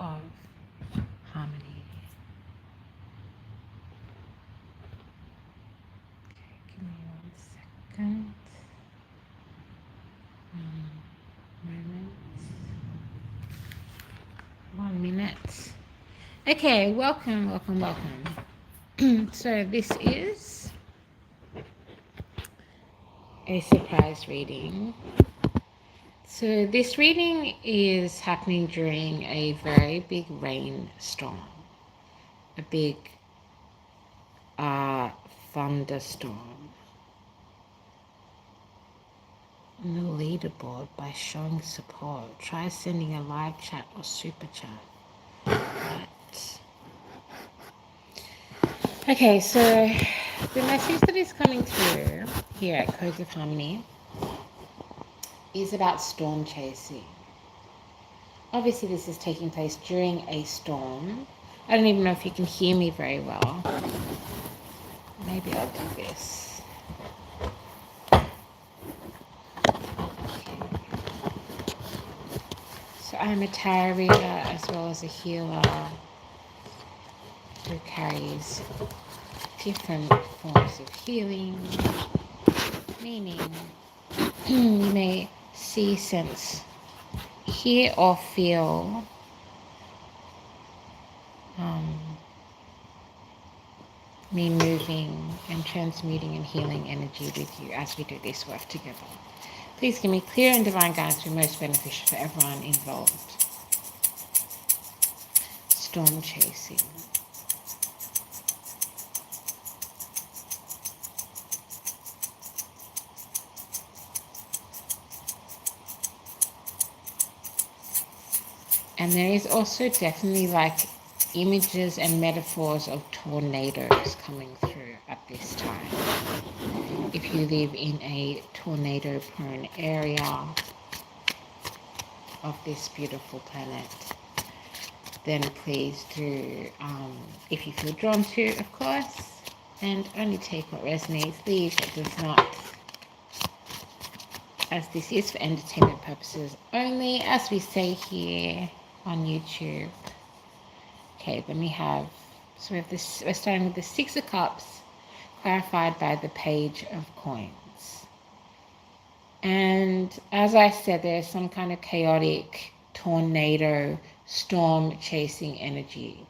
of Harmony. Okay, give me 1 second. Moment. 1 minute. Okay, welcome. So this is a surprise reading. So this reading is happening during a very big rainstorm, a big thunderstorm. On the leaderboard by showing support. Try sending a live chat or super chat. Right. Okay, so the message that is coming through here at Codes of Harmony is about storm chasing. Obviously, this is taking place during a storm. I don't even know if you can hear me very well. Maybe I'll do this. Okay. So I'm a tarot reader as well as a healer who carries different forms of healing, meaning you may see, sense, hear or feel me moving and transmuting and healing energy with you as we do this work together. Please give me clear and divine guidance to be most beneficial for everyone involved. Storm chasing. And there is also definitely like images and metaphors of tornadoes coming through at this time. If you live in a tornado prone area of this beautiful planet, then please do, if you feel drawn to, of course, and only take what resonates, leave what does not, as this is for entertainment purposes only, as we say here on YouTube. Okay, then we have, so we have this, we're starting with the Six of Cups, clarified by the Page of Coins. And as I said, there's some kind of chaotic tornado, storm chasing energy.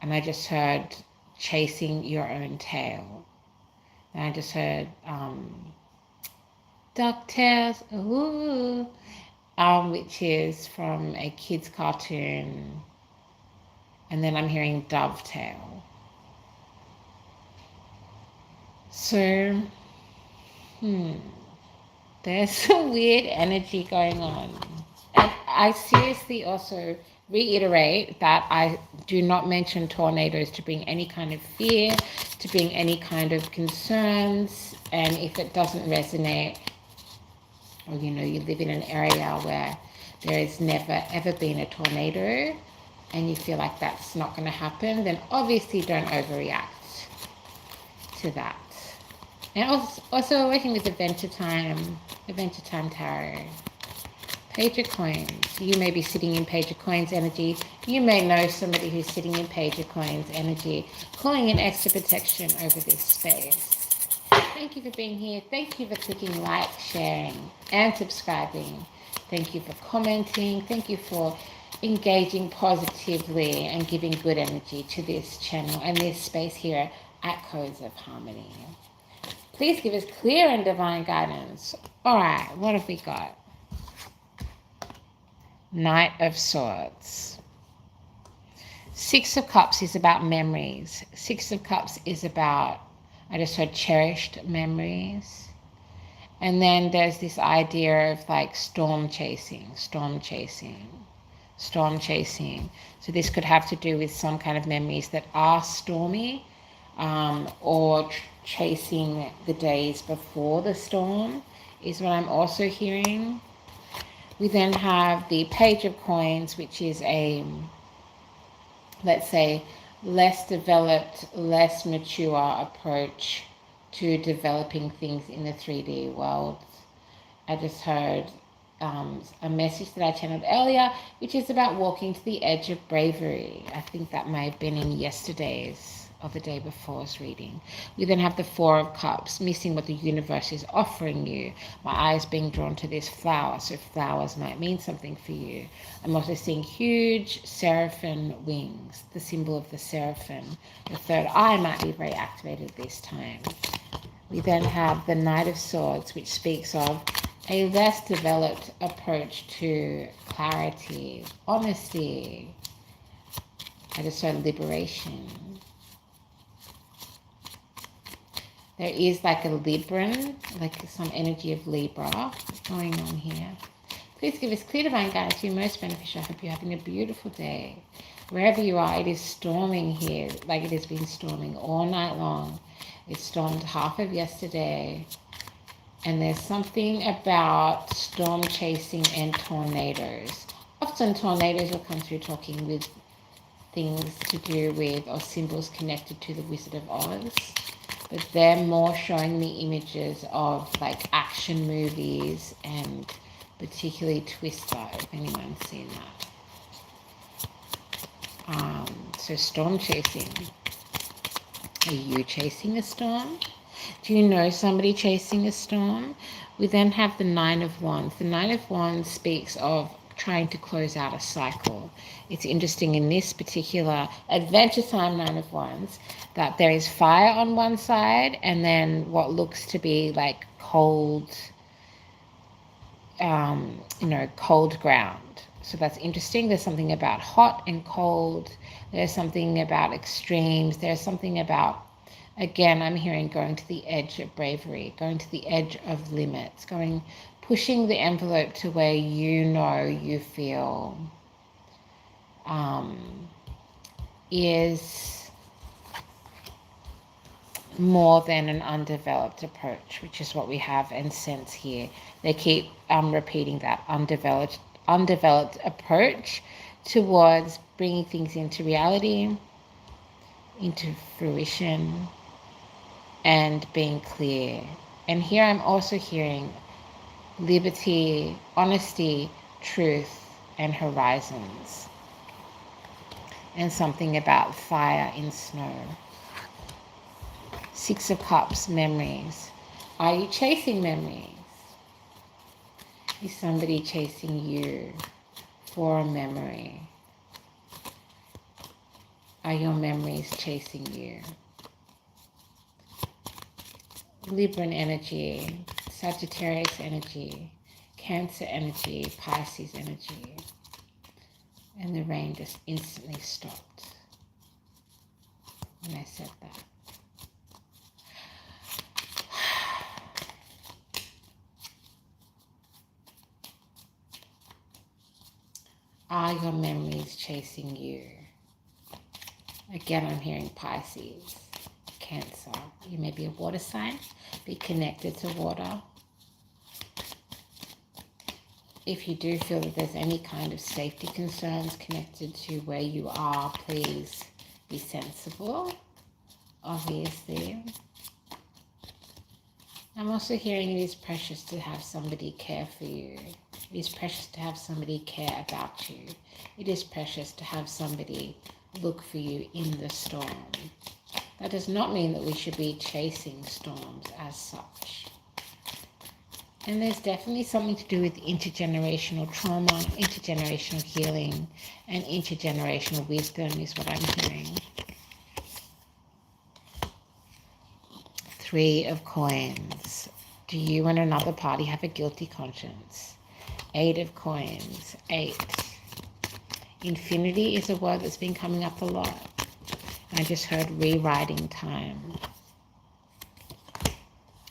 And I just heard chasing your own tail. And I just heard DuckTales, ooh, which is from a kid's cartoon. And then I'm hearing Dovetail. So, there's some weird energy going on. And I seriously also reiterate that I do not mention tornadoes to bring any kind of fear, to bring any kind of concerns. And if it doesn't resonate, or you live in an area where there has never ever been a tornado and you feel like that's not going to happen, then obviously don't overreact to that. And also working with Adventure Time Tarot. Page of Coins. You may be sitting in Page of Coins energy. You may know somebody who's sitting in Page of Coins energy, calling in extra protection over this space. Thank you for being here. Thank you for clicking like, sharing, and subscribing. Thank you for commenting. Thank you for engaging positively and giving good energy to this channel and this space here at Codes of Harmony. Please give us clear and divine guidance. All right, what have we got? Knight of Swords. Six of Cups is about memories. Six of Cups is about, I just heard, cherished memories. And then there's this idea of like storm chasing. So this could have to do with some kind of memories that are stormy, or chasing the days before the storm is what I'm also hearing. We then have the Page of Coins, which is a, let's say, less developed, less mature approach to developing things in the 3D world. I just heard a message that I channeled earlier, which is about walking to the edge of bravery. I think that may have been in yesterday's or the day before's reading. We then have the Four of Cups, missing what the universe is offering you. My eyes being drawn to this flower, so flowers might mean something for you. I'm also seeing huge seraphim wings, the symbol of the seraphim. The third eye might be very activated this time. We then have the Knight of Swords, which speaks of a less developed approach to clarity, honesty. I just saw liberation. There is like a Libran, like some energy of Libra going on here. Please give us clear divine guidance to you most beneficial. I hope you're having a beautiful day. Wherever you are, it is storming here, like it has been storming all night long. It stormed half of yesterday. And there's something about storm chasing and tornadoes. Often tornadoes will come through talking with things to do with or symbols connected to the Wizard of Oz. But they're more showing me images of like action movies and particularly Twister, if anyone's seen that. So storm chasing. Are you chasing a storm? Do you know somebody chasing a storm? We then have the Nine of Wands. The Nine of Wands speaks of trying to close out a cycle. It's interesting in this particular Adventure Time Nine of Wands that there is fire on one side and then what looks to be like cold, cold ground. So that's interesting. There's something about hot and cold. There's something about extremes. There's something about, again, I'm hearing going to the edge of bravery, going to the edge of limits, pushing the envelope to where you feel is more than an undeveloped approach, which is what we have and sense here. They keep repeating that undeveloped approach towards bringing things into reality, into fruition, and being clear. And here I'm also hearing liberty, honesty, truth, and horizons. And something about fire in snow. Six of Cups, memories. Are you chasing memories? Is somebody chasing you for a memory? Are your memories chasing you? Libran energy, Sagittarius energy, Cancer energy, Pisces energy. And the rain just instantly stopped when I said that. Are your memories chasing you? Again, I'm hearing Pisces, Cancer. You may be a water sign. Be connected to water. If you do feel that there's any kind of safety concerns connected to where you are, please be sensible, obviously. I'm also hearing it is precious to have somebody care for you. It is precious to have somebody care about you. It is precious to have somebody look for you in the storm. That does not mean that we should be chasing storms as such. And there's definitely something to do with intergenerational trauma, intergenerational healing, and intergenerational wisdom is what I'm hearing. Three of Coins. Do you and another party have a guilty conscience? Eight of Coins. 8. Infinity is a word that's been coming up a lot. I just heard rewriting time.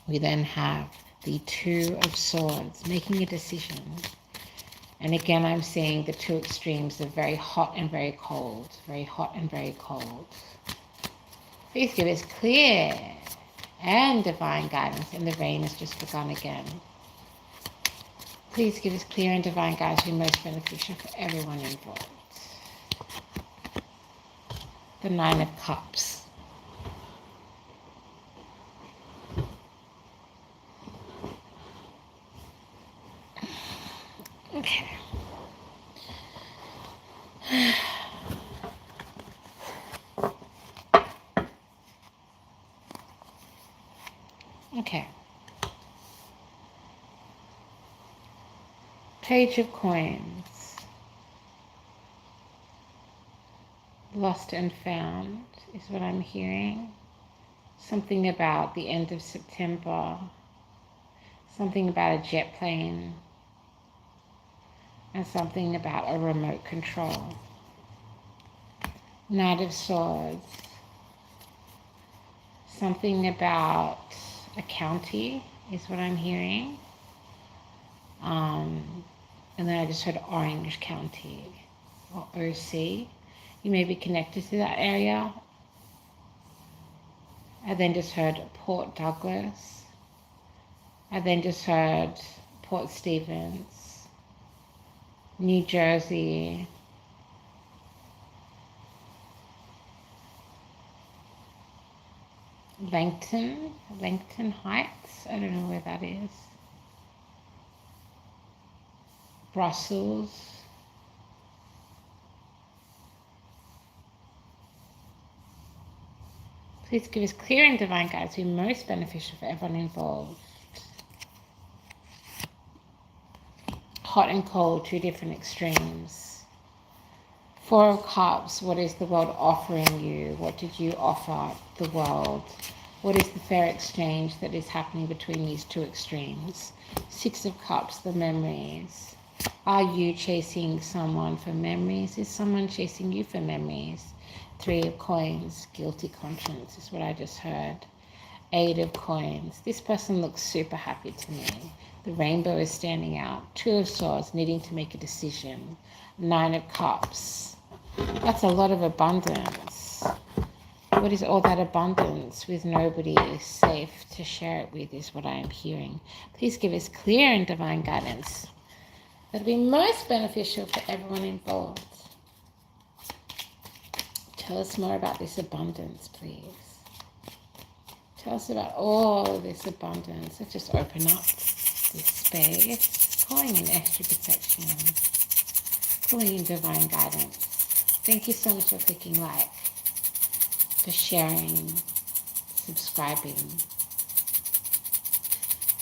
We then have the Two of Swords, making a decision. And again, I'm seeing the two extremes of very hot and very cold. Very hot and very cold. Please give us clear and divine guidance. And the rain has just begun again. Please give us clear and divine guidance to be most beneficial for everyone involved. The Nine of Cups. Okay. Page of Coins. Lost and found is what I'm hearing. Something about the end of September. Something about a jet plane. And something about a remote control. Knight of Swords. Something about a county is what I'm hearing. And then I just heard Orange County or OC. You may be connected to that area. I then just heard Port Douglas. I then just heard Port Stevens, New Jersey, Langton Heights. I don't know where that is. Brussels. Please give us clear and divine guidance to be most beneficial for everyone involved. Hot and cold, two different extremes. Four of Cups, what is the world offering you? What did you offer the world? What is the fair exchange that is happening between these two extremes? Six of Cups, the memories. Are you chasing someone for memories? Is someone chasing you for memories? Three of Coins, guilty conscience is what I just heard. Eight of Coins. This person looks super happy to me. The rainbow is standing out. Two of Swords, needing to make a decision. Nine of Cups. That's a lot of abundance. What is all that abundance with nobody safe to share it with is what I am hearing. Please give us clear and divine guidance that'll be most beneficial for everyone involved. Tell us more about this abundance, please. Tell us about all of this abundance. Let's just open up this space, calling in extra protection, calling in divine guidance. Thank you so much for clicking like, for sharing, subscribing.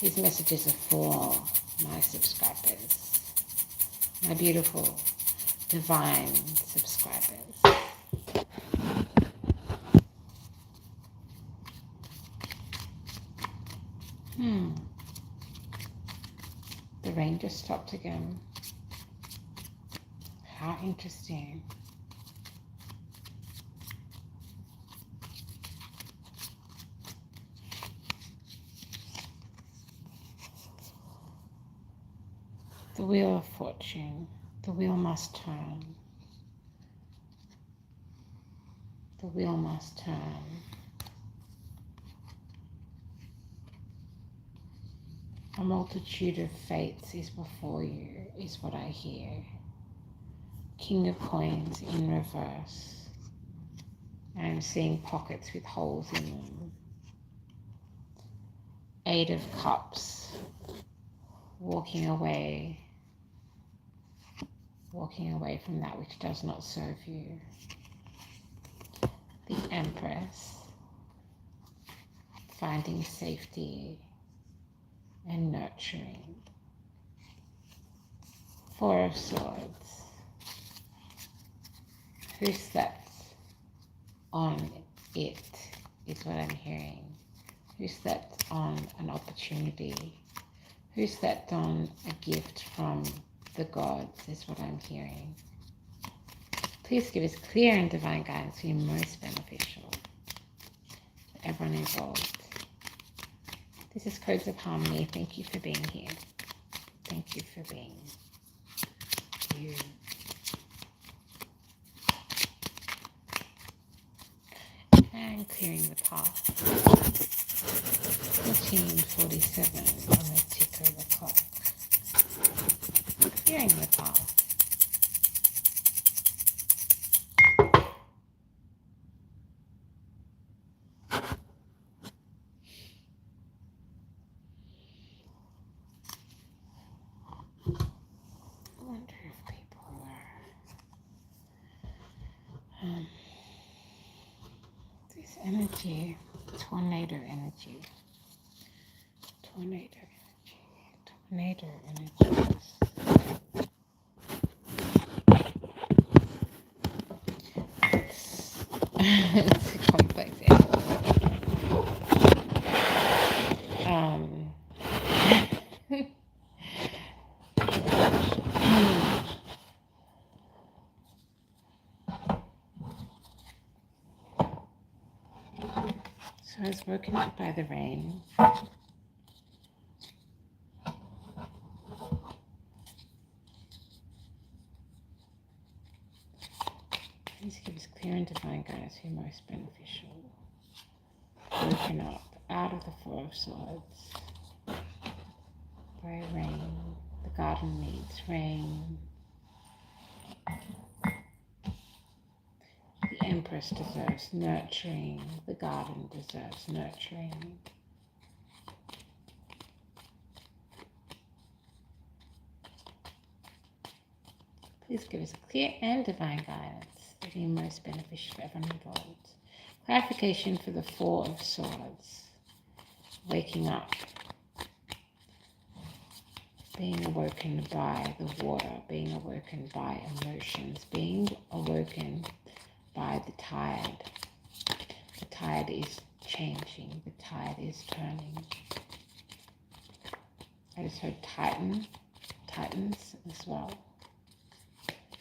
These messages are for my subscribers, my beautiful, divine subscribers. The rain just stopped again. How interesting. The wheel of fortune. The wheel must turn. The wheel must turn. A multitude of fates is before you, is what I hear. King of Coins in reverse. I'm seeing pockets with holes in them. Eight of Cups. Walking away from that which does not serve you. The Empress. Finding safety and nurturing. Four of Swords. Who slept on it is what I'm hearing. Who slept on an opportunity? Who slept on a gift from the gods is what I'm hearing. Please give us clear and divine guidance to be most beneficial to everyone involved. This is Codes of Harmony. Thank you for being here. Thank you for being you. And clearing the path. 14:47 on the tick of the clock. Clearing the path. Energy, tornado energy. Tornado energy. Tornado energies. It's a complex energy. Um, so I was woken up by the rain. Please give us clear and divine guidance who most beneficial. Woken up out of the Four of Swords by rain. The garden needs rain. The Empress deserves nurturing. The garden deserves nurturing. Please give us clear and divine guidance that be most beneficial for everyone involved. Clarification for the Four of Swords. Waking up. Being awoken by the water. Being awoken by emotions. Being awoken by the tide. The tide is changing. The tide is turning. I just heard Titans as well.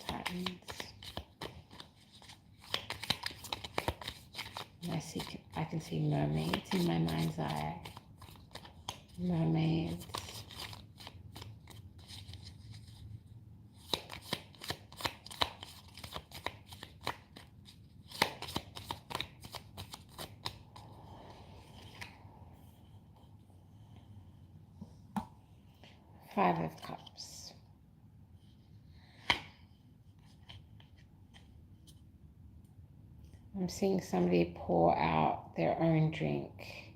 Titans. And I can see mermaids in my mind's eye. Mermaids. Five of Cups. I'm seeing somebody pour out their own drink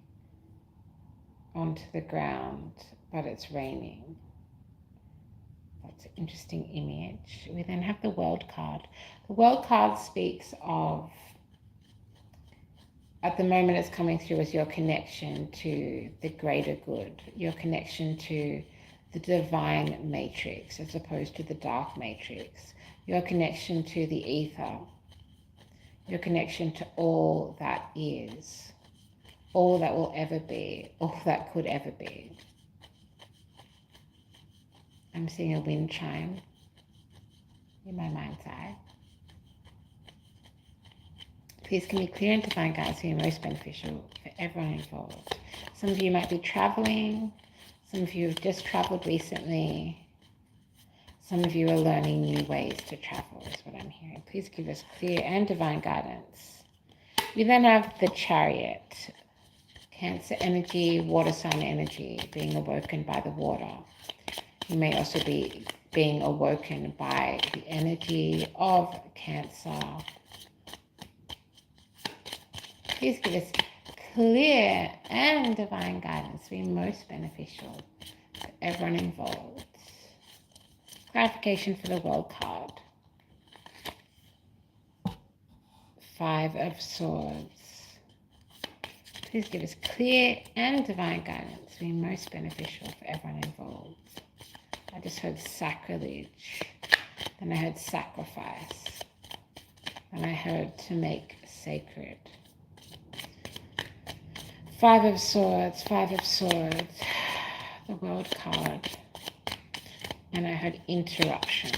onto the ground, but it's raining. That's an interesting image. We then have the World card. The World card speaks of, at the moment it's coming through as your connection to the greater good, your connection to the divine matrix as opposed to the dark matrix, your connection to the ether, your connection to all that is, all that will ever be, all that could ever be. I'm seeing a wind chime in my mind's eye. Please give me clear and divine guidance to be most beneficial for everyone involved. Some of you might be traveling. Some of you have just traveled recently. Some of you are learning new ways to travel, is what I'm hearing. Please give us clear and divine guidance. We then have the Chariot, Cancer energy, water sign energy, being awoken by the water. You may also be being awoken by the energy of Cancer. Please give us clear and divine guidance to be most beneficial for everyone involved. Clarification for the World card. Five of Swords. Please give us clear and divine guidance to be most beneficial for everyone involved. I just heard sacrilege. Then I heard sacrifice. Then I heard to make sacred. Five of Swords, Five of Swords, the World card. And I heard interruption.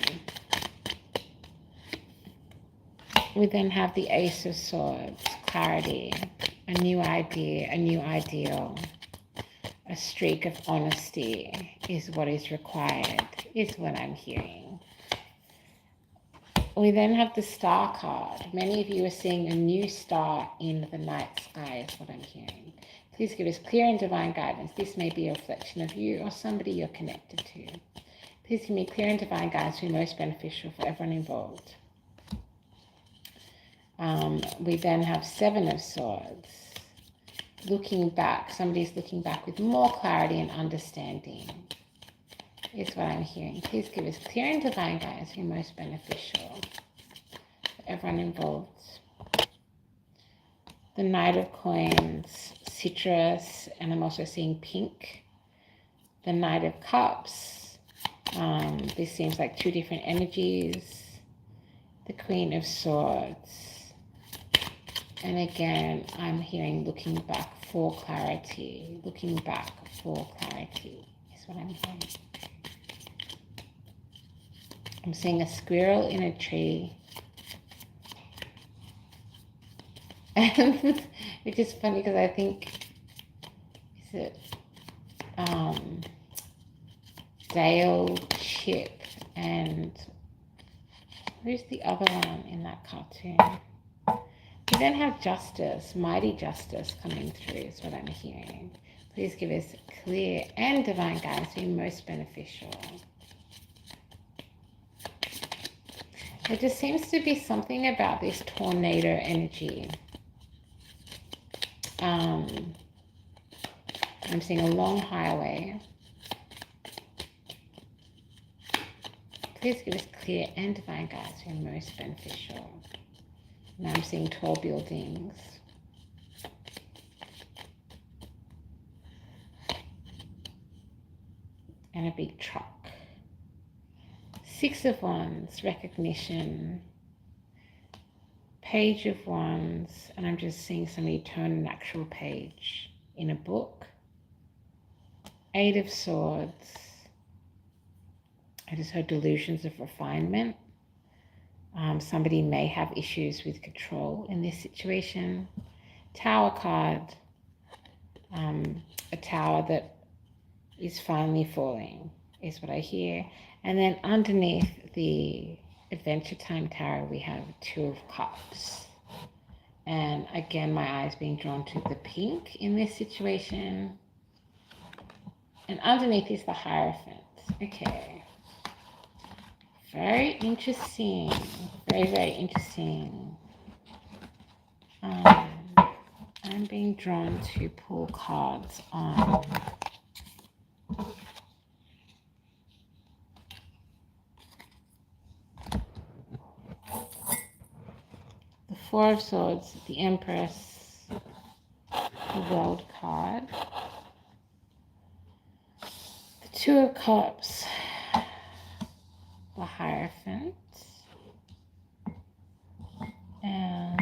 We then have the Ace of Swords, clarity, a new idea, a new ideal. A streak of honesty is what is required, is what I'm hearing. We then have the Star card. Many of you are seeing a new star in the night sky, is what I'm hearing. Please give us clear and divine guidance. This may be a reflection of you or somebody you're connected to. Please give me clear and divine guidance to be most beneficial for everyone involved. We then have Seven of Swords. Looking back, somebody's looking back with more clarity and understanding, is what I'm hearing. Please give us clear and divine guidance to be most beneficial for everyone involved. The Knight of Coins, citrus, and I'm also seeing pink. the Knight of Cups. This seems like two different energies. The Queen of Swords. And again, I'm hearing looking back for clarity. Looking back for clarity is what I'm hearing. I'm seeing a squirrel in a tree. And which is funny because I think, is it Dale, Chip, and who's the other one in that cartoon? We then have Justice, Mighty Justice coming through is what I'm hearing. Please give us clear and divine guidance to be most beneficial. There just seems to be something about this tornado energy. I'm seeing a long highway. Please give us clear and divine guidance to be most beneficial. Now I'm seeing tall buildings. And a big truck. Six of Wands, recognition. Page of Wands, and I'm just seeing somebody turn an actual page in a book. Eight of Swords. I just heard delusions of refinement. Somebody may have issues with control in this situation. Tower card. A tower that is finally falling is what I hear. And then underneath the Adventure Time Tarot, we have Two of Cups. And again, my eyes being drawn to the pink in this situation. And underneath is the Hierophant. Okay. Very interesting. Very, very interesting. I'm being drawn to pull cards on the Four of Swords, the Empress, the World card, the Two of Cups, the Hierophant, and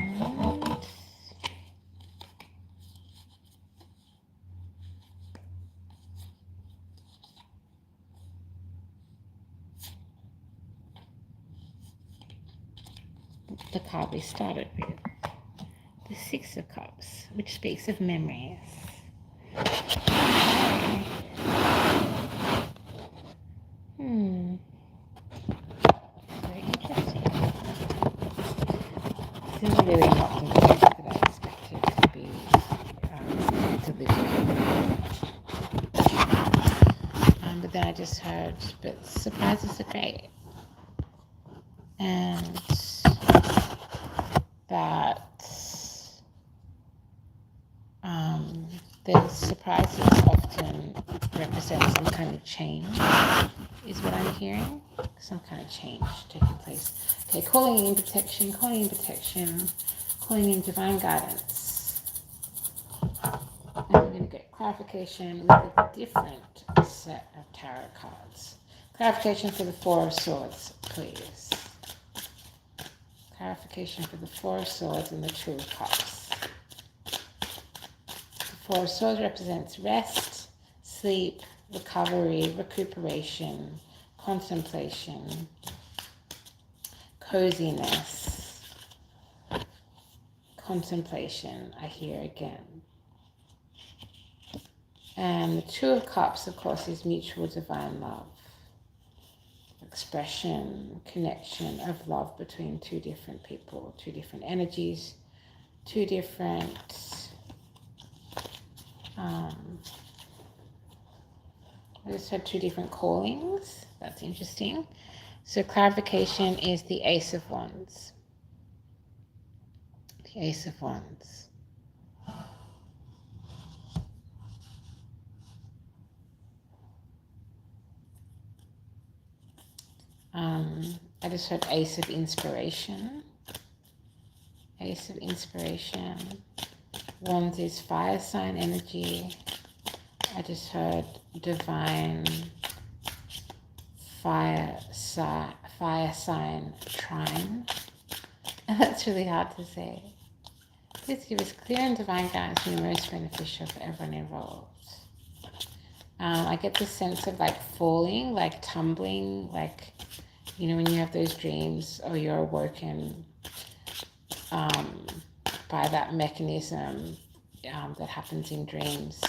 the card we started with, the Six of Cups, which speaks of memories. Very interesting. This is really not the way that I expected to be delivered. But then I just heard, but surprises are great. And that the surprises often represent some kind of change, is what I'm hearing. Some kind of change taking place. Okay, calling in protection, calling in divine guidance. And we're going to get clarification with a different set of tarot cards. Clarification for the Four of Swords, please. Clarification for the Four of Swords and the Two of Cups. The Four of Swords represents rest, sleep, recovery, recuperation, contemplation, coziness, contemplation, I hear again. And the Two of Cups, of course, is mutual divine love. Expression, connection of love between two different people, two different energies, two different I just had two different callings. That's interesting. So clarification is the Ace of Wands. The Ace of Wands. I just heard Ace of Inspiration. Ace of Inspiration. Wands is fire sign energy. I just heard divine fire sign trine. That's really hard to say. Please give us clear and divine guidance and the most beneficial for everyone involved. I get the sense of like falling, like tumbling, like, you know, when you have those dreams or you're awoken by that mechanism that happens in dreams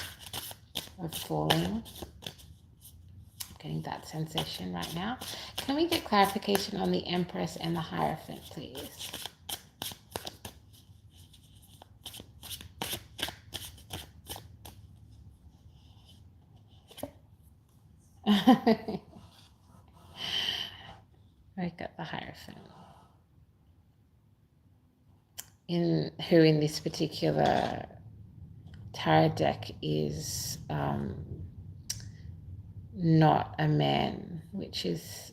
of falling. I'm getting that sensation right now. Can we get clarification on the Empress and the Hierophant, please? I got the Hierophant. Who in this particular tarot deck is not a man, which is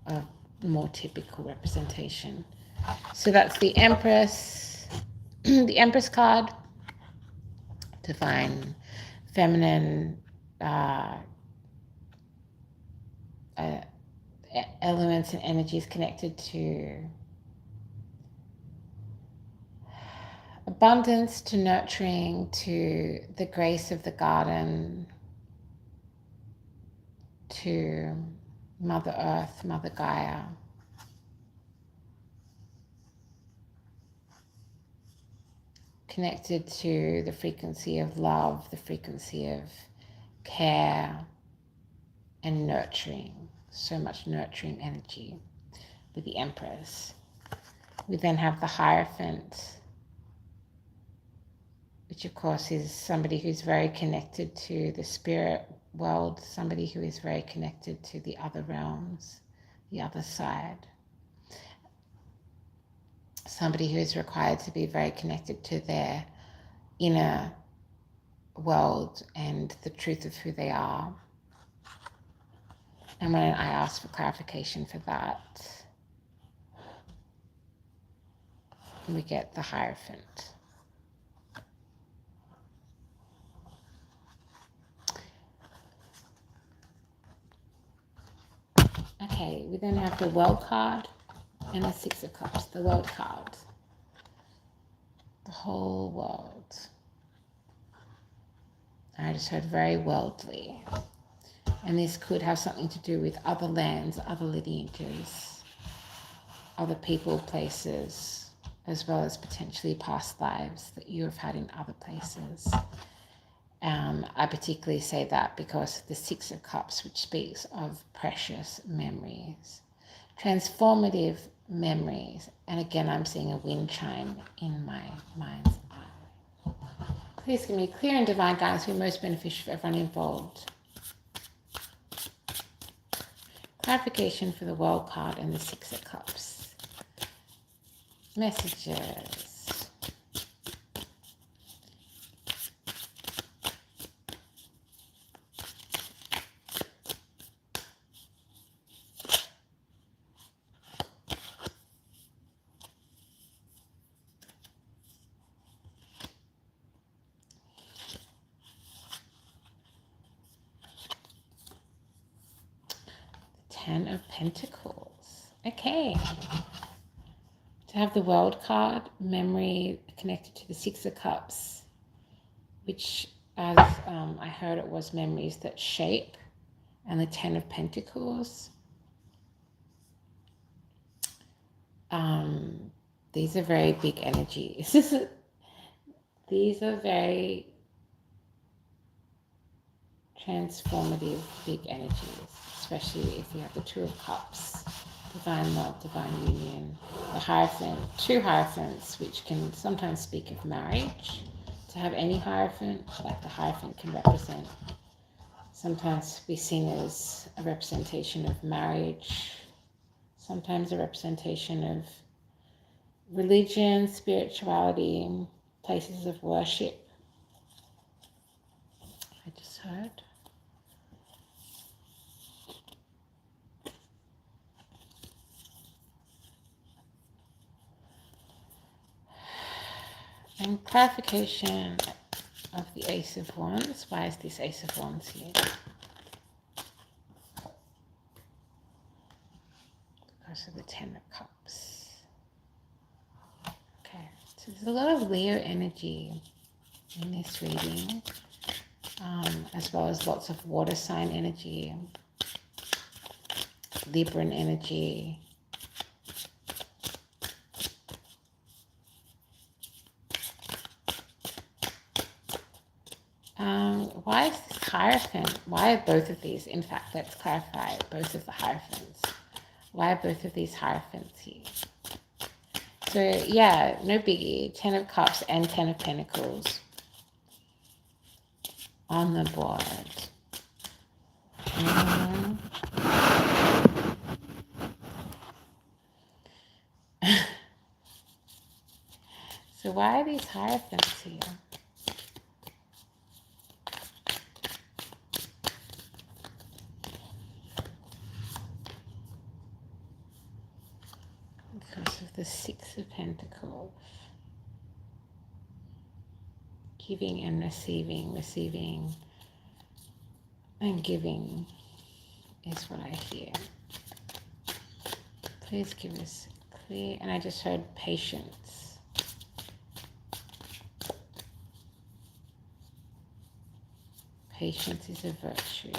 a more typical representation. So that's the Empress, the Empress card, divine, feminine elements and energies connected to abundance, to nurturing, to the grace of the garden, to Mother Earth, Mother Gaia. Connected to the frequency of love, the frequency of care and nurturing. So much nurturing energy with the Empress. We then have the Hierophant, which of course is somebody who's very connected to the spirit world, somebody who is very connected to the other realms, the other side. Somebody who is required to be very connected to their inner world and the truth of who they are. And when I ask for clarification for that, we get the Hierophant. Okay, we then have the World card and the Six of Cups, the World card. The whole world. I just heard very worldly. And this could have something to do with other lands, other lineages, other people, places, as well as potentially past lives that you have had in other places. I particularly say that because the Six of Cups, which speaks of precious memories, transformative memories. And again, I'm seeing a wind chime in my mind's eye. Please give me clear and divine guidance to be most beneficial for everyone involved. Clarification for the World card and the Six of Cups. Messages. Ten of Pentacles. Okay. To have the World card, memory connected to the Six of Cups, which, as I heard, it was memories that shape, and the Ten of Pentacles. These are very big energies. These are very transformative, big energies, especially if you have the Two of Cups, divine love, divine union, the Hierophant, two Hierophants, which can sometimes speak of marriage. To have any Hierophant, like the Hierophant can represent, sometimes be seen as a representation of marriage, sometimes a representation of religion, spirituality, places of worship. I just heard. And clarification of the Ace of Wands. Why is this Ace of Wands here? Because of the Ten of Cups. Okay, so there's a lot of Leo energy in this reading, as well as lots of water sign energy, Libran energy. Why is this Hierophant? Why are both of these? In fact, let's clarify both of the Hierophants. Why are both of these Hierophants here? So yeah, no biggie. 10 of Cups and 10 of Pentacles on the board. So why are these Hierophants here? Because of the Six of Pentacles. Giving and receiving, receiving and giving is what I hear. Please give us clear, and I just heard patience. Patience is a virtue.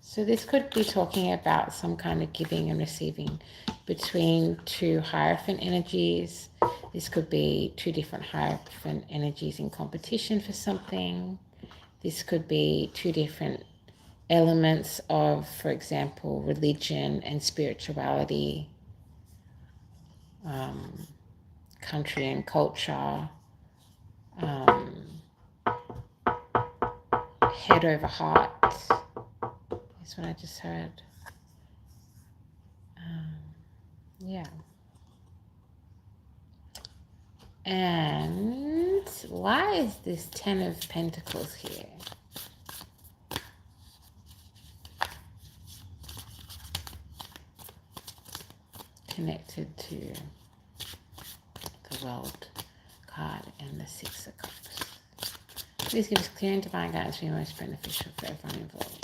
So this could be talking about some kind of giving and receiving between two Hierophant energies. This could be two different Hierophant energies in competition for something. This could be two different elements of, for example, religion and spirituality, country and culture, head over heart is what I just heard. Yeah. And why is this 10 of Pentacles here? Connected to the World card and the Six of Cups. Please give us clear and divine guidance to be most beneficial for everyone involved.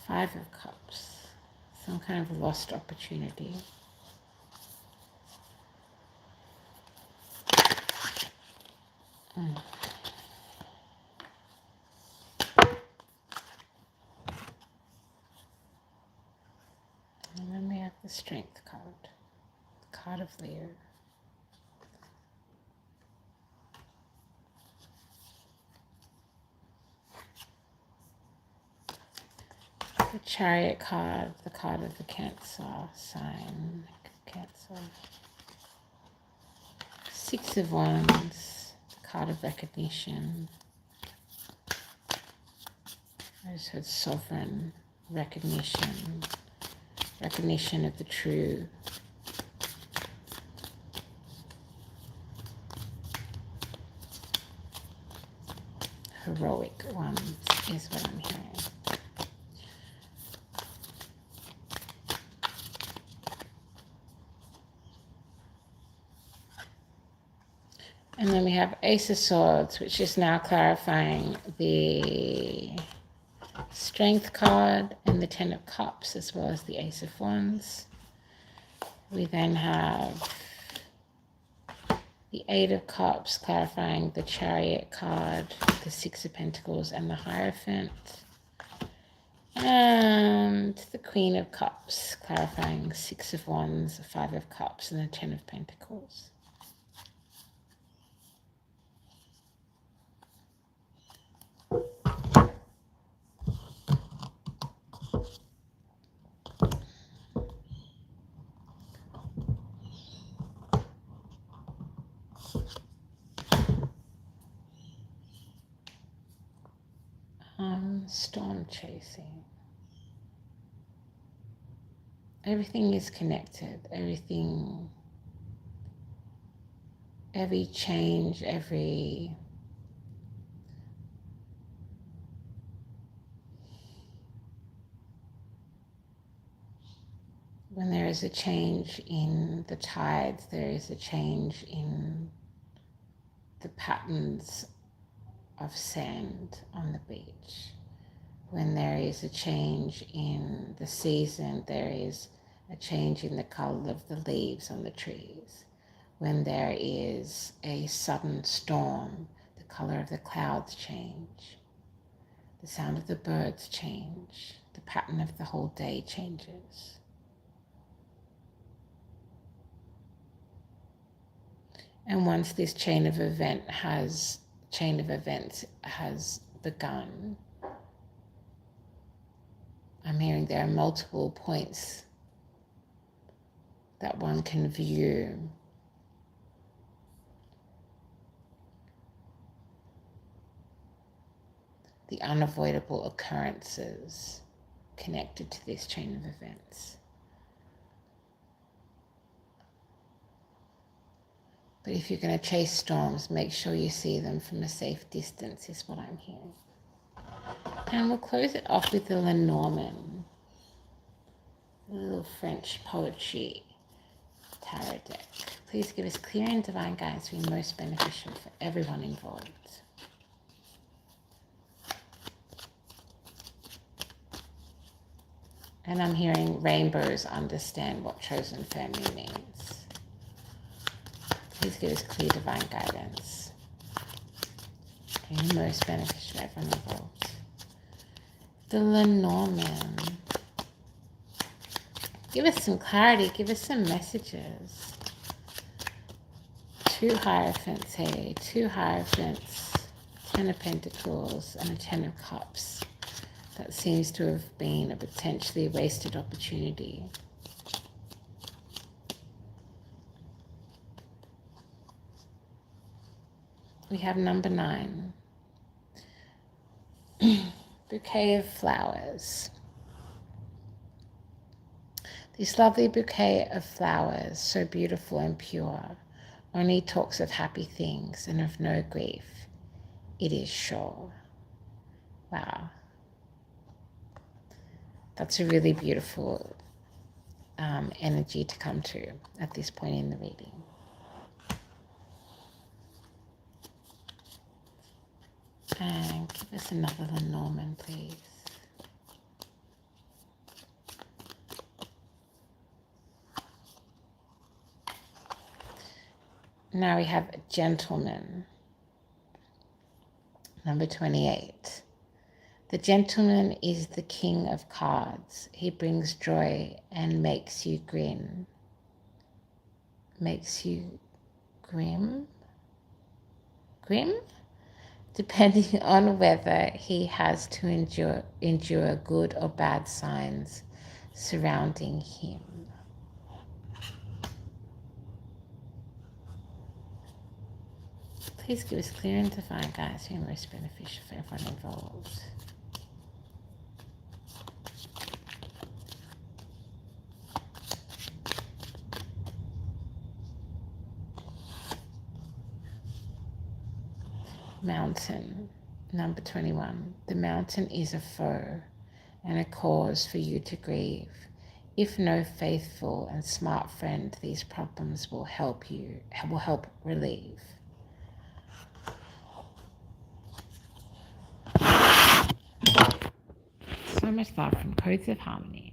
Five of Cups. Some kind of lost opportunity. And then we have the Strength card. The card of Leo. The Chariot card, the card of the Cancer sign. Cancer. Six of Wands, the card of recognition. I just heard sovereign, recognition, recognition of the true. Heroic ones is what I'm hearing. And then we have Ace of Swords, which is now clarifying the Strength card and the Ten of Cups, as well as the Ace of Wands. We then have the Eight of Cups, clarifying the Chariot card, the Six of Pentacles, and the Hierophant. And the Queen of Cups, clarifying Six of Wands, the Five of Cups, and the Ten of Pentacles. Storm chasing. Everything is connected. Every change, when there is a change in the tides, there is a change in the patterns of sand on the beach. When there is a change in the season, there is a change in the color of the leaves on the trees. When there is a sudden storm, the color of the clouds change. The sound of the birds change. The pattern of the whole day changes. And once this chain of events has begun, I'm hearing there are multiple points that one can view. The unavoidable occurrences connected to this chain of events. But if you're going to chase storms, make sure you see them from a safe distance, is what I'm hearing. And we'll close it off with the Lenormand, a little French poetry tarot deck. Please give us clear and divine guidance to be most beneficial for everyone involved. And I'm hearing rainbows understand what chosen family means. Please give us clear divine guidance. And most beneficial for everyone involved. The Lenormand. Give us some clarity. Give us some messages. 2 Hierophants here. 2 Hierophants. 10 of Pentacles and a 10 of Cups. That seems to have been a potentially wasted opportunity. We have number 9. Bouquet of flowers. This lovely bouquet of flowers, so beautiful and pure, only talks of happy things and of no grief. It is sure. Wow. That's a really beautiful energy to come to at this point in the reading. And give us another Lenormand, please. Now we have a Gentleman, number 28. The Gentleman is the king of cards. He brings joy and makes you grin. Makes you grim? Grim? Depending on whether he has to endure good or bad signs surrounding him. Please give us clear and divine guidance who are most beneficial for everyone involved. Mountain, number 21. The mountain is a foe and a cause for you to grieve. If no faithful and smart friend, these problems will help relieve. So much love from Codes of Harmony.